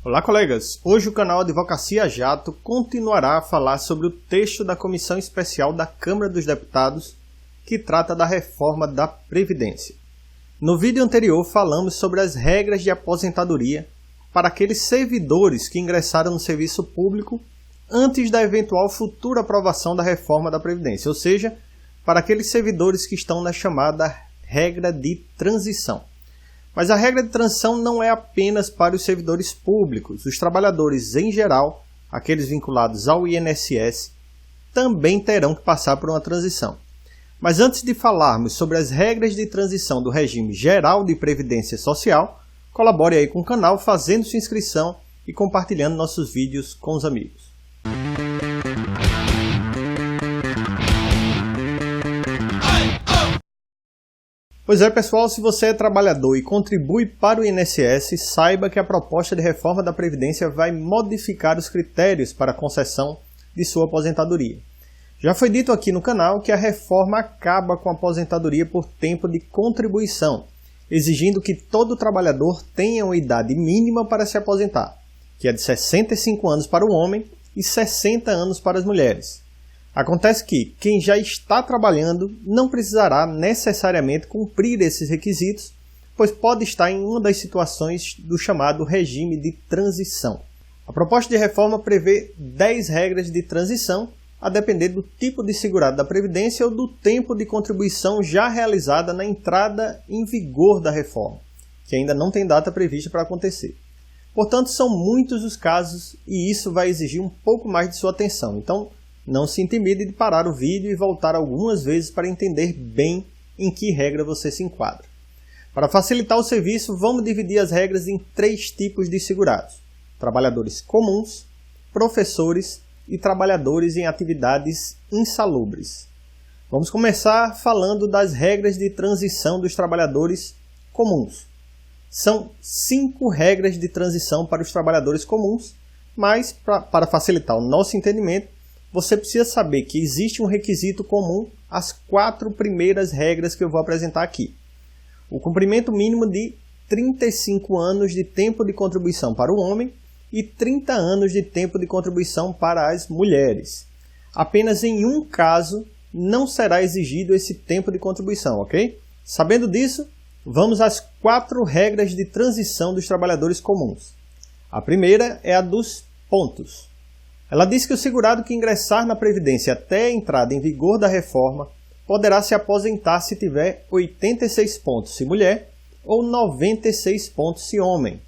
Olá, colegas! Hoje o canal Advocacia Jato continuará a falar sobre o texto da Comissão Especial da Câmara dos Deputados que trata da reforma da Previdência. No vídeo anterior falamos sobre as regras de aposentadoria para aqueles servidores que ingressaram no serviço público antes da eventual futura aprovação da reforma da Previdência, ou seja, para aqueles servidores que estão na chamada regra de transição. Mas a regra de transição não é apenas para os servidores públicos. Os trabalhadores em geral, aqueles vinculados ao INSS, também terão que passar por uma transição. Mas antes de falarmos sobre as regras de transição do regime geral de previdência social, colabore aí com o canal fazendo sua inscrição e compartilhando nossos vídeos com os amigos. Pois é, pessoal, se você é trabalhador e contribui para o INSS, saiba que a proposta de reforma da Previdência vai modificar os critérios para a concessão de sua aposentadoria. Já foi dito aqui no canal que a reforma acaba com a aposentadoria por tempo de contribuição, exigindo que todo trabalhador tenha uma idade mínima para se aposentar, que é de 65 anos para o homem e 60 anos para as mulheres. Acontece que quem já está trabalhando não precisará necessariamente cumprir esses requisitos, pois pode estar em uma das situações do chamado regime de transição. A proposta de reforma prevê 10 regras de transição, a depender do tipo de segurado da Previdência ou do tempo de contribuição já realizada na entrada em vigor da reforma, que ainda não tem data prevista para acontecer. Portanto, são muitos os casos e isso vai exigir um pouco mais de sua atenção. Então, não se intimide de parar o vídeo e voltar algumas vezes para entender bem em que regra você se enquadra. Para facilitar o serviço, vamos dividir as regras em 3 tipos de segurados: trabalhadores comuns, professores e trabalhadores em atividades insalubres. Vamos começar falando das regras de transição dos trabalhadores comuns. São 5 regras de transição para os trabalhadores comuns, mas para facilitar o nosso entendimento, você precisa saber que existe um requisito comum às 4 primeiras regras que eu vou apresentar aqui. O cumprimento mínimo de 35 anos de tempo de contribuição para o homem e 30 anos de tempo de contribuição para as mulheres. Apenas em um caso não será exigido esse tempo de contribuição, ok? Sabendo disso, vamos às 4 regras de transição dos trabalhadores comuns. A primeira é a dos pontos. Ela diz que o segurado que ingressar na Previdência até a entrada em vigor da reforma poderá se aposentar se tiver 86 pontos se mulher ou 96 pontos se homem.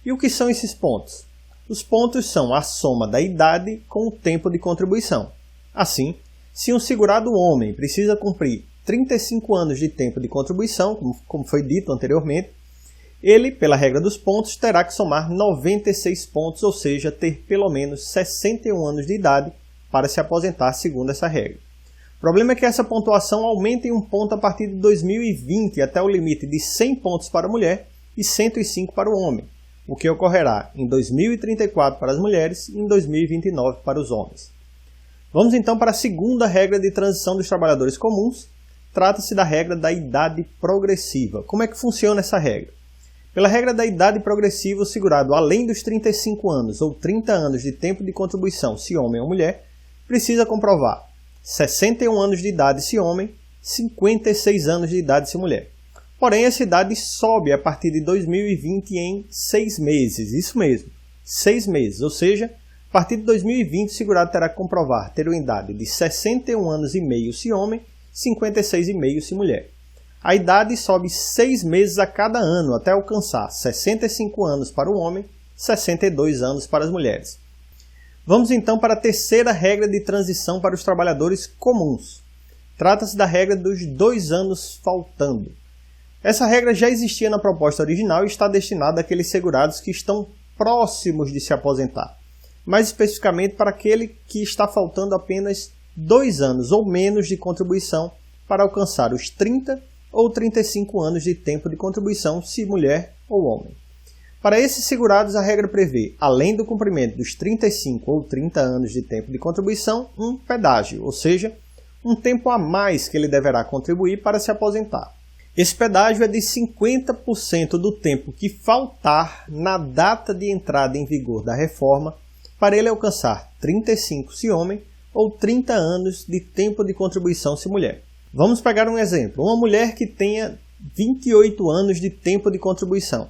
E o que são esses pontos? Os pontos são a soma da idade com o tempo de contribuição. Assim, se um segurado homem precisa cumprir 35 anos de tempo de contribuição, como foi dito anteriormente, ele, pela regra dos pontos, terá que somar 96 pontos, ou seja, ter pelo menos 61 anos de idade para se aposentar segundo essa regra. O problema é que essa pontuação aumenta em um ponto a partir de 2020 até o limite de 100 pontos para a mulher e 105 para o homem, o que ocorrerá em 2034 para as mulheres e em 2029 para os homens. Vamos então para a segunda regra de transição dos trabalhadores comuns. Trata-se da regra da idade progressiva. Como é que funciona essa regra? Pela regra da idade progressiva, o segurado, além dos 35 anos ou 30 anos de tempo de contribuição, se homem ou mulher, precisa comprovar 61 anos de idade se homem, 56 anos de idade se mulher. Porém, essa idade sobe a partir de 2020 em 6 meses, isso mesmo, 6 meses, ou seja, a partir de 2020 o segurado terá que comprovar ter uma idade de 61 anos e meio se homem, 56,5 se mulher. A idade sobe 6 meses a cada ano, até alcançar 65 anos para o homem, 62 anos para as mulheres. Vamos então para a terceira regra de transição para os trabalhadores comuns. Trata-se da regra dos 2 anos faltando. Essa regra já existia na proposta original e está destinada àqueles segurados que estão próximos de se aposentar, mais especificamente para aquele que está faltando apenas 2 anos ou menos de contribuição para alcançar os 30 ou 35 anos de tempo de contribuição, se mulher ou homem. Para esses segurados, a regra prevê, além do cumprimento dos 35 ou 30 anos de tempo de contribuição, um pedágio, ou seja, um tempo a mais que ele deverá contribuir para se aposentar. Esse pedágio é de 50% do tempo que faltar na data de entrada em vigor da reforma para ele alcançar 35 se homem ou 30 anos de tempo de contribuição se mulher. Vamos pegar um exemplo. Uma mulher que tenha 28 anos de tempo de contribuição.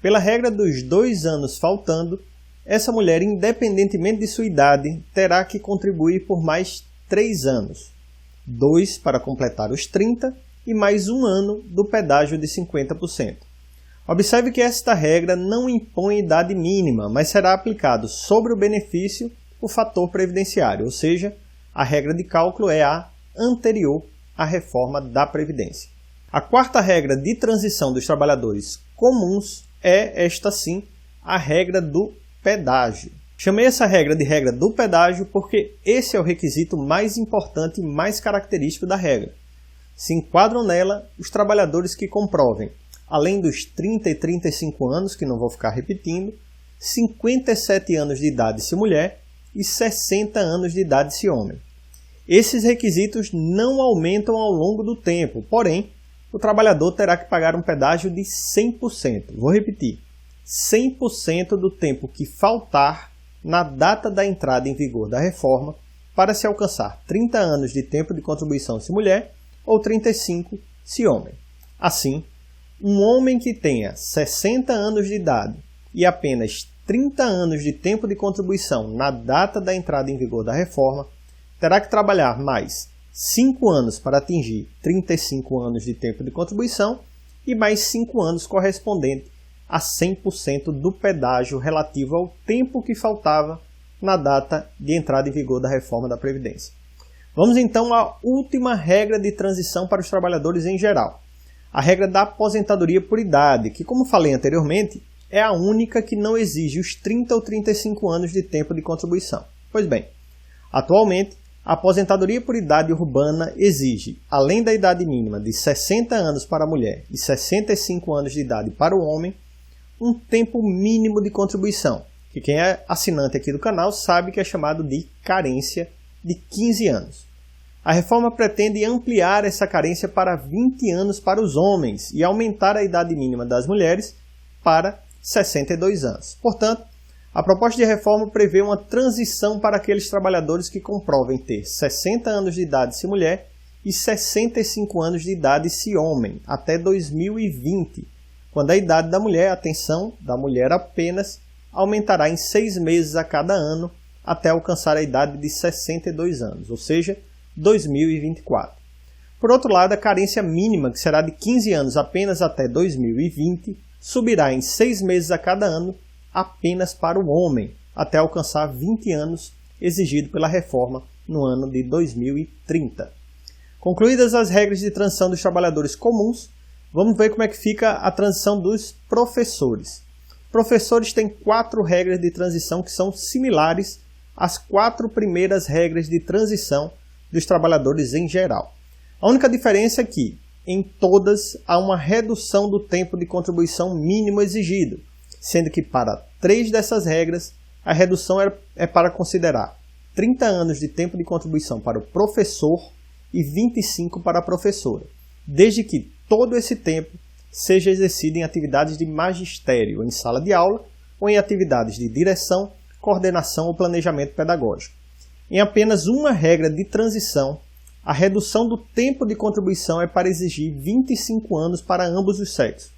Pela regra dos 2 anos faltando, essa mulher, independentemente de sua idade, terá que contribuir por mais 3 anos. 2 para completar os 30 e mais 1 ano do pedágio de 50%. Observe que esta regra não impõe idade mínima, mas será aplicado sobre o benefício o fator previdenciário, ou seja, a regra de cálculo é a anterior à reforma da Previdência. A quarta regra de transição dos trabalhadores comuns é, esta sim, a regra do pedágio. Chamei essa regra de regra do pedágio porque esse é o requisito mais importante e mais característico da regra. Se enquadram nela os trabalhadores que comprovem, além dos 30 e 35 anos, que não vou ficar repetindo, 57 anos de idade se mulher e 60 anos de idade se homem. Esses requisitos não aumentam ao longo do tempo, porém, o trabalhador terá que pagar um pedágio de 100%. Vou repetir, 100% do tempo que faltar na data da entrada em vigor da reforma para se alcançar 30 anos de tempo de contribuição se mulher ou 35 se homem. Assim, um homem que tenha 60 anos de idade e apenas 30 anos de tempo de contribuição na data da entrada em vigor da reforma terá que trabalhar mais 5 anos para atingir 35 anos de tempo de contribuição e mais 5 anos correspondente a 100% do pedágio relativo ao tempo que faltava na data de entrada em vigor da reforma da Previdência. Vamos então à última regra de transição para os trabalhadores em geral, a regra da aposentadoria por idade, que, como falei anteriormente, é a única que não exige os 30 ou 35 anos de tempo de contribuição. Pois bem, atualmente, a aposentadoria por idade urbana exige, além da idade mínima de 60 anos para a mulher e 65 anos de idade para o homem, um tempo mínimo de contribuição, que quem é assinante aqui do canal sabe que é chamado de carência de 15 anos. A reforma pretende ampliar essa carência para 20 anos para os homens e aumentar a idade mínima das mulheres para 62 anos. Portanto, a proposta de reforma prevê uma transição para aqueles trabalhadores que comprovem ter 60 anos de idade se mulher e 65 anos de idade se homem, até 2020, quando a idade da mulher, atenção, da mulher apenas, aumentará em 6 meses a cada ano até alcançar a idade de 62 anos, ou seja, 2024. Por outro lado, a carência mínima, que será de 15 anos apenas até 2020, subirá em 6 meses a cada ano apenas para o homem, até alcançar 20 anos exigido pela reforma no ano de 2030. Concluídas as regras de transição dos trabalhadores comuns, vamos ver como é que fica a transição dos professores. Professores têm 4 regras de transição que são similares às 4 primeiras regras de transição dos trabalhadores em geral. A única diferença é que, em todas, há uma redução do tempo de contribuição mínimo exigido, sendo que para 3 dessas regras, a redução é para considerar 30 anos de tempo de contribuição para o professor e 25 para a professora, desde que todo esse tempo seja exercido em atividades de magistério, em sala de aula, ou em atividades de direção, coordenação ou planejamento pedagógico. Em apenas uma regra de transição, a redução do tempo de contribuição é para exigir 25 anos para ambos os sexos.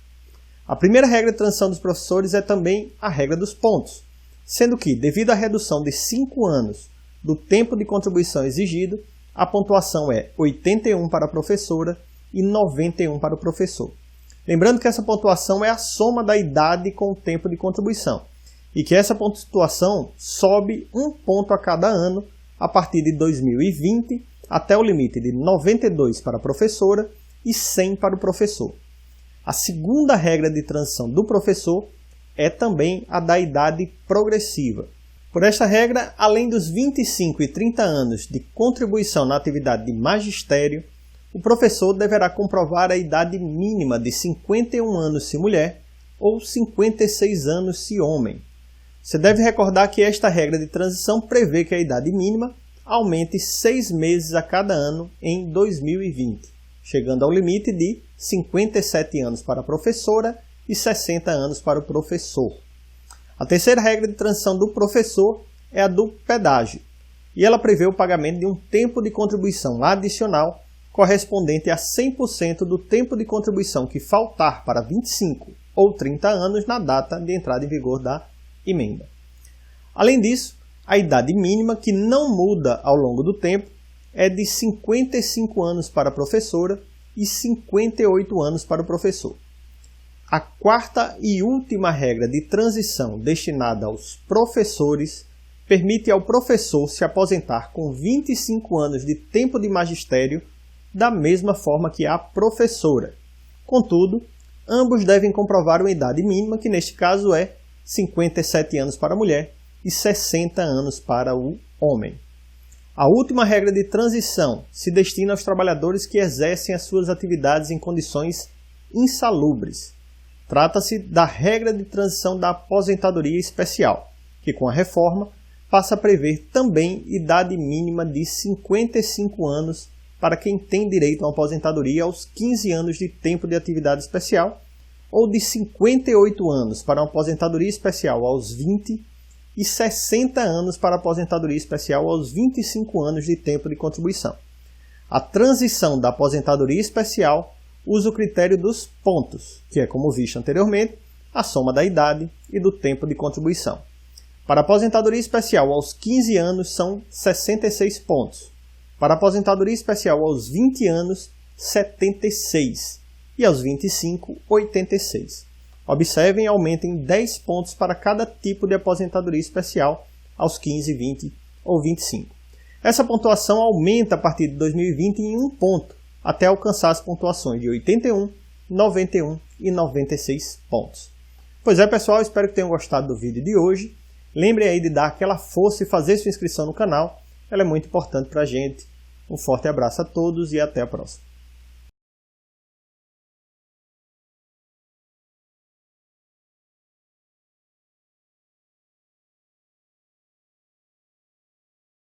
A primeira regra de transição dos professores é também a regra dos pontos, sendo que, devido à redução de 5 anos do tempo de contribuição exigido, a pontuação é 81 para a professora e 91 para o professor. Lembrando que essa pontuação é a soma da idade com o tempo de contribuição, e que essa pontuação sobe 1 ponto a cada ano a partir de 2020 até o limite de 92 para a professora e 100 para o professor. A segunda regra de transição do professor é também a da idade progressiva. Por esta regra, além dos 25 e 30 anos de contribuição na atividade de magistério, o professor deverá comprovar a idade mínima de 51 anos se mulher ou 56 anos se homem. Você deve recordar que esta regra de transição prevê que a idade mínima aumente 6 meses a cada ano em 2020. chegando ao limite de 57 anos para a professora e 60 anos para o professor. A terceira regra de transição do professor é a do pedágio, e ela prevê o pagamento de um tempo de contribuição adicional correspondente a 100% do tempo de contribuição que faltar para 25 ou 30 anos na data de entrada em vigor da emenda. Além disso, a idade mínima, que não muda ao longo do tempo, é de 55 anos para a professora e 58 anos para o professor. A quarta e última regra de transição destinada aos professores permite ao professor se aposentar com 25 anos de tempo de magistério da mesma forma que a professora. Contudo, ambos devem comprovar uma idade mínima, que neste caso é 57 anos para a mulher e 60 anos para o homem. A última regra de transição se destina aos trabalhadores que exercem as suas atividades em condições insalubres. Trata-se da regra de transição da aposentadoria especial, que com a reforma passa a prever também idade mínima de 55 anos para quem tem direito a uma aposentadoria aos 15 anos de tempo de atividade especial, ou de 58 anos para uma aposentadoria especial aos 20 e 60 anos para a aposentadoria especial aos 25 anos de tempo de contribuição. A transição da aposentadoria especial usa o critério dos pontos, que é, como visto anteriormente, a soma da idade e do tempo de contribuição. Para a aposentadoria especial aos 15 anos são 66 pontos. Para a aposentadoria especial aos 20 anos, 76. E aos 25, 86. Observem, aumentem 10 pontos para cada tipo de aposentadoria especial aos 15, 20 ou 25. Essa pontuação aumenta a partir de 2020 em 1 ponto, até alcançar as pontuações de 81, 91 e 96 pontos. Pois é, pessoal, espero que tenham gostado do vídeo de hoje. Lembrem aí de dar aquela força e fazer sua inscrição no canal, ela é muito importante para a gente. Um forte abraço a todos e até a próxima.